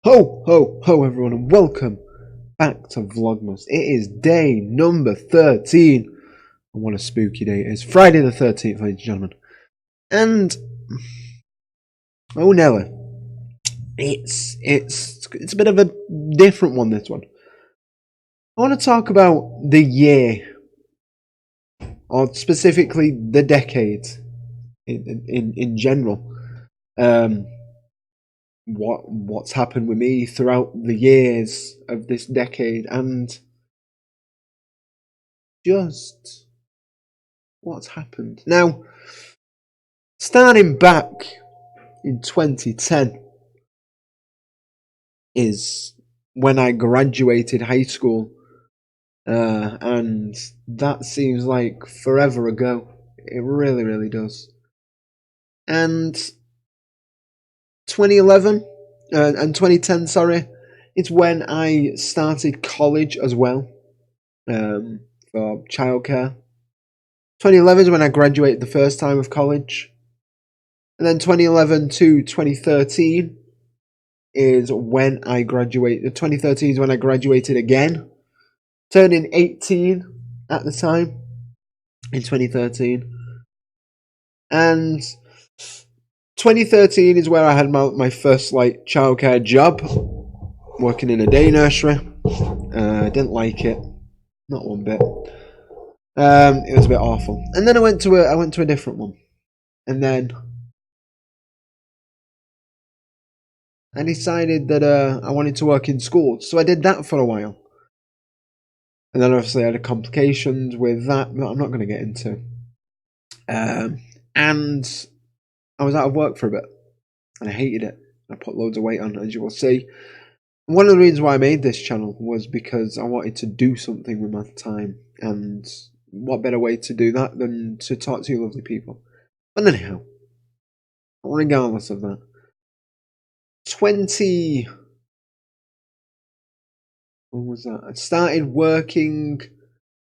Ho, ho, ho everyone, and welcome back to Vlogmas. It is day number 13. And what a spooky day it is. Friday the 13th, ladies and gentlemen. And, oh Nelly, it's a bit of a different one, this one. I want to talk about the year, or specifically the decade in general. What's happened with me throughout the years of this decade, and just what's happened. Now, starting back in 2010 is when I graduated high school, and that seems like forever ago. It really, really does. And 2011 and 2010, sorry, it's when I started college as well, for childcare. 2011 is when I graduated the first time of college, and then 2011 to 2013 is when I graduated. 2013 is when I graduated again, turning 18 at the time in 2013, and 2013 is where I had my first childcare job, working in a day nursery. I didn't like it, not one bit. It was a bit awful. And then I went to a different one, and then I decided that I wanted to work in schools, so I did that for a while. And then obviously I had complications with that I'm not going to get into. And I was out of work for a bit, and I hated it. I put loads of weight on, as you will see. One of the reasons why I made this channel was because I wanted to do something with my time, and what better way to do that than to talk to you lovely people. But anyhow, regardless of that, when was that? I started working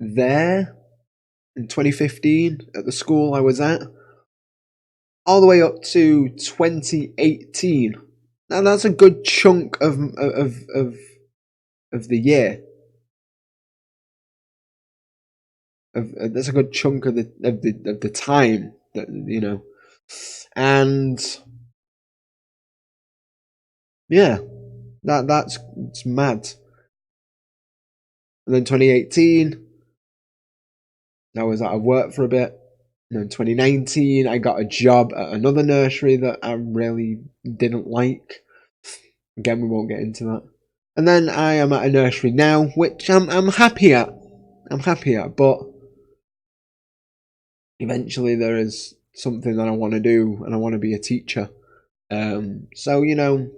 there in 2015 at the school I was at, all the way up to 2018. Now that's a good chunk of the year. That's a good chunk of the time that, you know, and yeah, it's mad. And then 2018, I was out of work for a bit. And then 2019, I got a job at another nursery that I really didn't like. Again, we won't get into that. And then I am at a nursery now, which I'm happy at. But eventually there is something that I want to do, and I want to be a teacher. So, you know,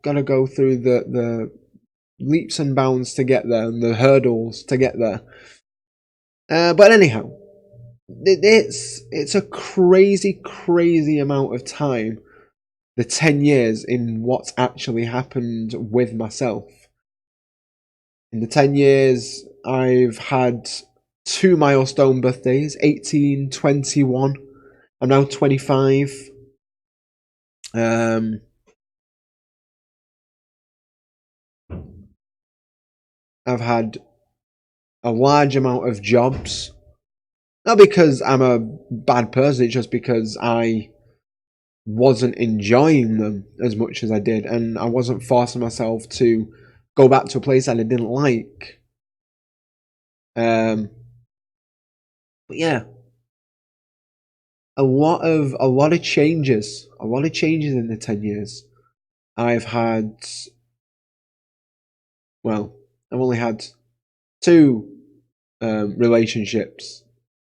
gotta go through the leaps and bounds to get there, and the hurdles to get there. But anyhow, it's a crazy amount of time, the 10 years, in what's actually happened with myself. In the 10 years, I've had 2 milestone birthdays, 18, 21. I'm now 25. I've had a large amount of jobs. Not because I'm a bad person, it's just because I wasn't enjoying them as much as I did, and I wasn't forcing myself to go back to a place that I didn't like. But yeah, a lot of changes in the 10 years. I've only had 2 relationships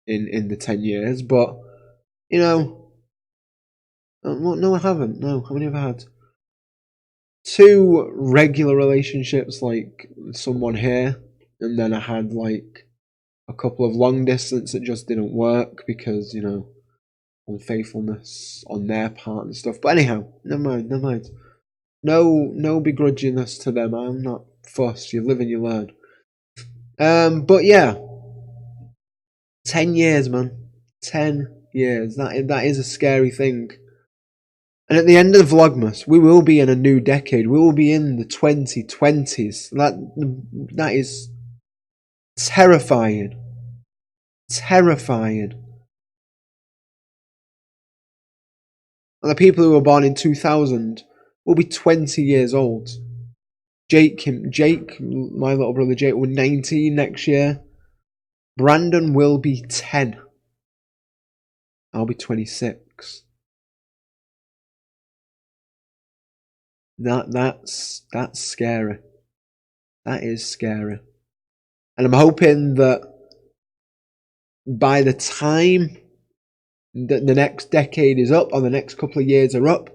in the 10 years, but, you know, no, I haven't. No, how many have I had? 2 regular relationships, like someone here, and then I had like a couple of long distance that just didn't work because, you know, unfaithfulness on their part and stuff. But anyhow, never mind. No begrudgingness to them. I'm not fussed. You live and you learn. But yeah, 10 years, man. 10 years. That is a scary thing. And at the end of the Vlogmas, we will be in a new decade. We will be in the 2020s. That is terrifying. Terrifying. And the people who were born in 2000 will be 20 years old. Jake, my little brother Jake, will be 19 next year. Brandon will be 10. I'll be 26. That's scary. That is scary. And I'm hoping that by the time that the next decade is up, or the next couple of years are up,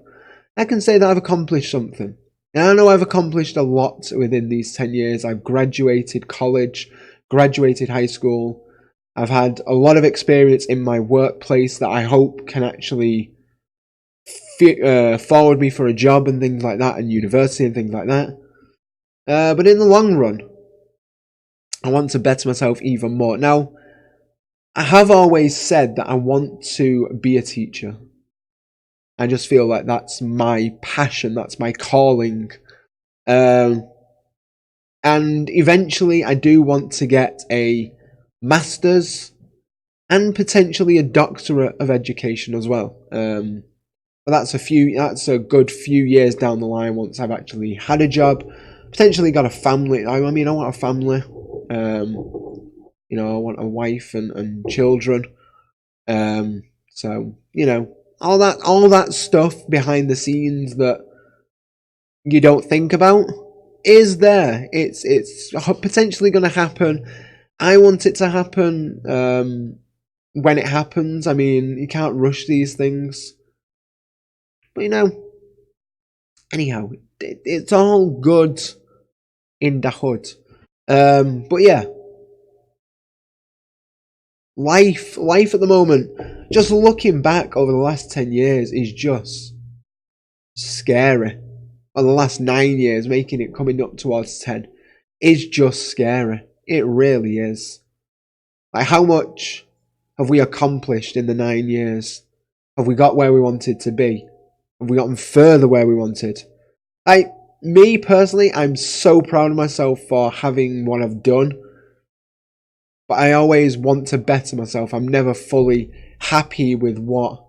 I can say that I've accomplished something. And I know I've accomplished a lot within these 10 years. I've graduated college, graduated high school. I've had a lot of experience in my workplace that I hope can actually forward me for a job and things like that, and university and things like that. But in the long run, I want to better myself even more. Now, I have always said that I want to be a teacher. I just feel like that's my passion, that's my calling. And eventually I do want to get a master's and potentially a doctorate of education as well. But that's a good few years down the line once I've actually had a job, potentially got a family. I mean, I want a family. I want a wife and children. So, all that stuff behind the scenes that you don't think about is there. It's potentially going to happen. I want it to happen when it happens. I mean, you can't rush these things. But anyhow, it's all good in the hood. But yeah, life at the moment, just looking back over the last 10 years is just scary. Or the last 9 years, making it coming up towards 10, is just scary. It really is. Like, how much have we accomplished in the 9 years? Have we got where we wanted to be? Have we gotten further where we wanted? Me personally, I'm so proud of myself for having what I've done. But I always want to better myself. I'm never fully happy with what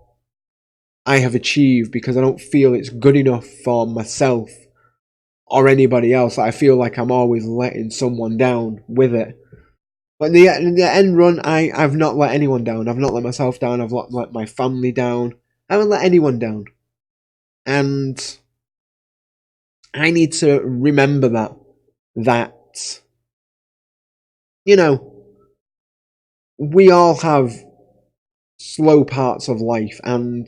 I have achieved because I don't feel it's good enough for myself or anybody else. I feel like I'm always letting someone down with it. But in the end run, I've not let anyone down. I've not let myself down. I've not let my family down. I haven't let anyone down. And I need to remember that, we all have slow parts of life, and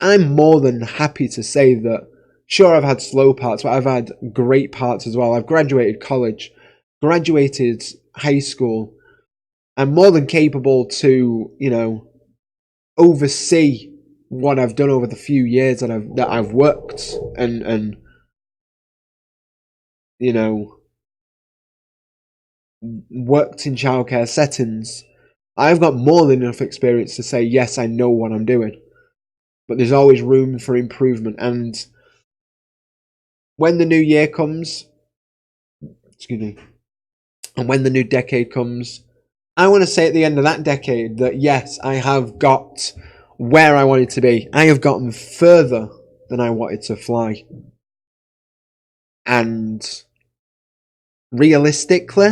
I'm more than happy to say that, sure, I've had slow parts, but I've had great parts as well. I've graduated college, graduated high school. I'm more than capable to, oversee what I've done over the few years that I've worked and worked in childcare settings. I've got more than enough experience to say, yes, I know what I'm doing. But there's always room for improvement. And when the new year comes, and when the new decade comes, I want to say at the end of that decade that, yes, I have got where I wanted to be. I have gotten further than I wanted to fly. And realistically,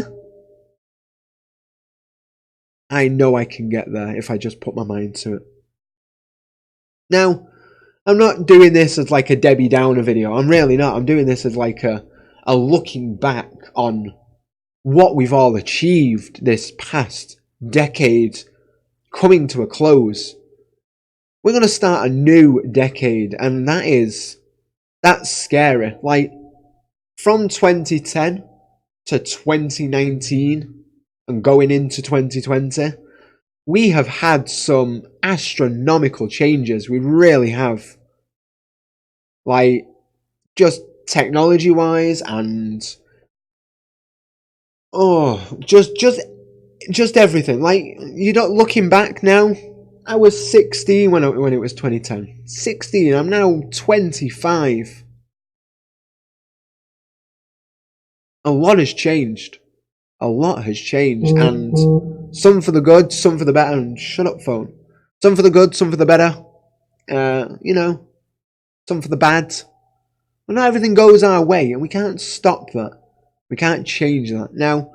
I know I can get there if I just put my mind to it. Now, I'm not doing this as like a Debbie Downer video. I'm really not. I'm doing this as like a looking back on what we've all achieved this past decade coming to a close. We're going to start a new decade, and that's scary. Like, from 2010 to 2019 and going into 2020, we have had some astronomical changes. We really have. Like, just technology-wise and just everything. Like, looking back now, I was 16 when it was 2010. 16. I'm now 25. A lot has changed. A lot has changed, and some for the good, some for the better. And shut up, phone. Some for the good, some for the better. Some for the bad. But not everything goes our way, and we can't stop that. We can't change that. Now,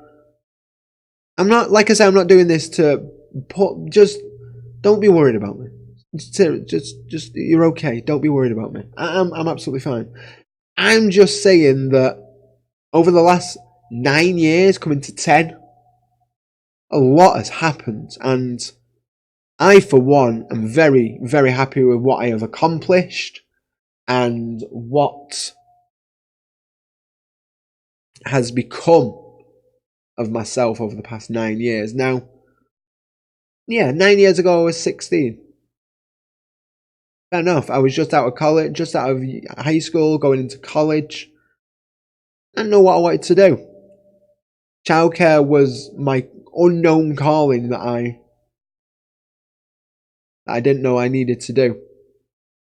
I'm not, like I said, I'm not doing this to put. Just don't be worried about me. Just you're okay. Don't be worried about me. I'm absolutely fine. I'm just saying that over the last 9 years, coming to 10, a lot has happened, and I, for one, am very, very happy with what I have accomplished and what has become of myself over the past 9 years. Now, 9 years ago I was 16. Fair enough. I was just out of college, just out of high school, going into college. I didn't know what I wanted to do. Childcare was my unknown calling that I didn't know I needed to do.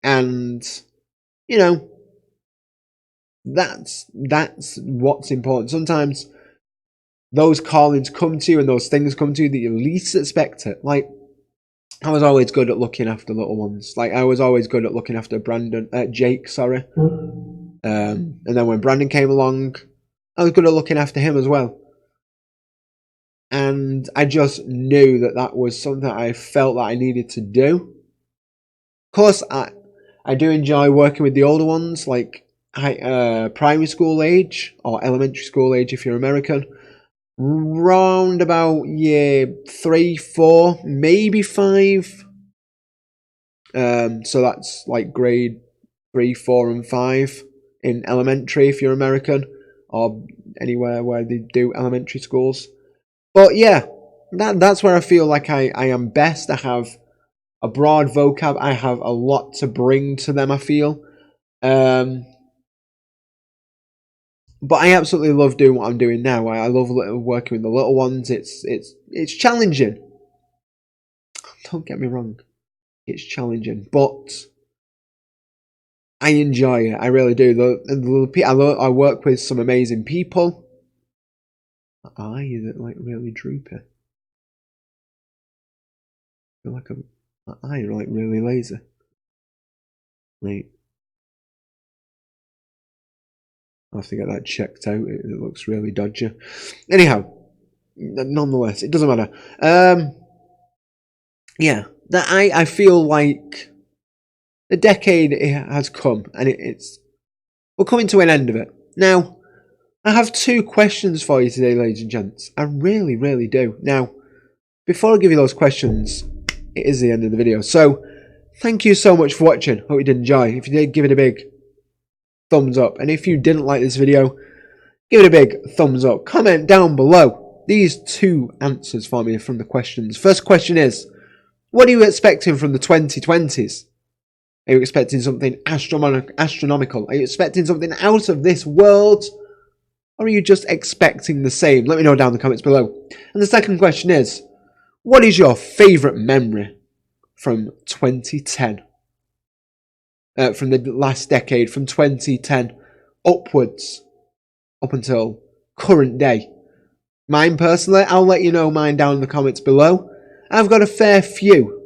And, that's what's important. Sometimes those callings come to you and those things come to you that you least expect it. Like, I was always good at looking after little ones. Like, I was always good at looking after Jake, sorry. And then when Brandon came along, I was good at looking after him as well. And I just knew that was something I felt that I needed to do. Of course, I do enjoy working with the older ones, like primary school age, or elementary school age if you're American. Round about year 3, 4, maybe 5. So that's like grade 3, 4, and 5 in elementary if you're American, or anywhere where they do elementary schools. But yeah, that's where I feel like I am best. I have a broad vocab. I have a lot to bring to them, I feel. But I absolutely love doing what I'm doing now. I love working with the little ones. It's challenging. Don't get me wrong. It's challenging, but I enjoy it. I really do. I work with some amazing people. My eye is like really droopy. I feel like my eye is like really lazy. Right. I'll have to get that checked out. It looks really dodgy. Anyhow, nonetheless, it doesn't matter. That I feel like the decade has come, and we're coming to an end of it. Now, I have 2 questions for you today, ladies and gents. I really, really do. Now, before I give you those questions, it is the end of the video. So, thank you so much for watching. Hope you did enjoy. If you did, give it a big thumbs up. And if you didn't like this video, give it a big thumbs up. Comment down below these 2 answers for me from the questions. First question is, what are you expecting from the 2020s? Are you expecting something astronomical? Are you expecting something out of this world? Or are you just expecting the same? Let me know down in the comments below. And the second question is, what is your favourite memory from 2010? From the last decade, from 2010 upwards, up until current day. Mine personally, I'll let you know mine down in the comments below. I've got a fair few,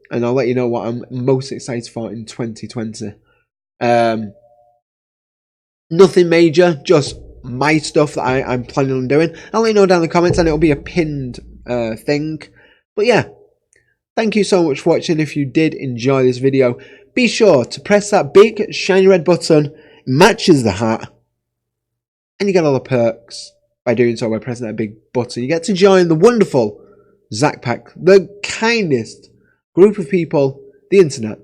and I'll let you know what I'm most excited for in 2020. Nothing major, just my stuff that I'm planning on doing. I'll let you know down in the comments, and it'll be a pinned thing. But yeah, thank you so much for watching. If you did enjoy this video, be sure to press that big shiny red button. It matches the hat, and you get all the perks by doing so, by pressing that big button. You get to join the wonderful Zack Pack, the kindest group of people the internet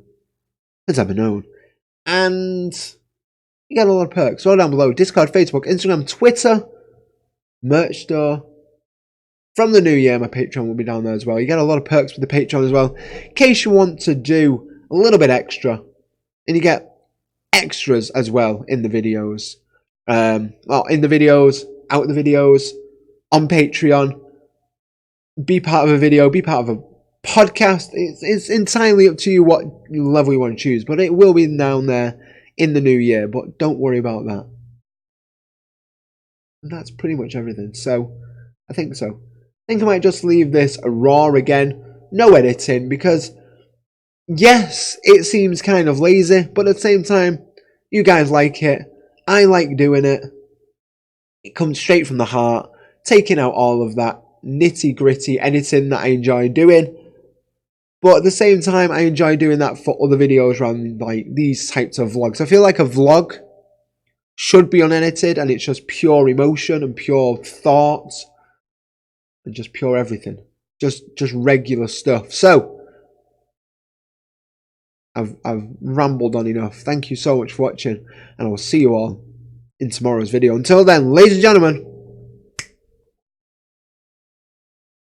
has ever known. And you get a lot of perks. All down below: Discord, Facebook, Instagram, Twitter, merch store. From the new year, my Patreon will be down there as well. You get a lot of perks with the Patreon as well, in case you want to do a little bit extra. And you get extras as well in the videos. In the videos, out the videos, on Patreon. Be part of a video, be part of podcast. It's entirely up to you what level you want to choose, but it will be down there in the new year. But don't worry about that. And that's pretty much everything. So I think I might just leave this raw again, no editing, because yes, it seems kind of lazy, but at the same time, you guys like it. I like doing it. It comes straight from the heart, taking out all of that nitty gritty editing that I enjoy doing. But at the same time, I enjoy doing that for other videos around like these types of vlogs. I feel like a vlog should be unedited and it's just pure emotion and pure thoughts and just pure everything. Just regular stuff. So I've rambled on enough. Thank you so much for watching, and I will see you all in tomorrow's video. Until then, ladies and gentlemen,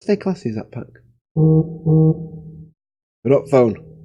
stay classy, Zack Pack. Good up, phone.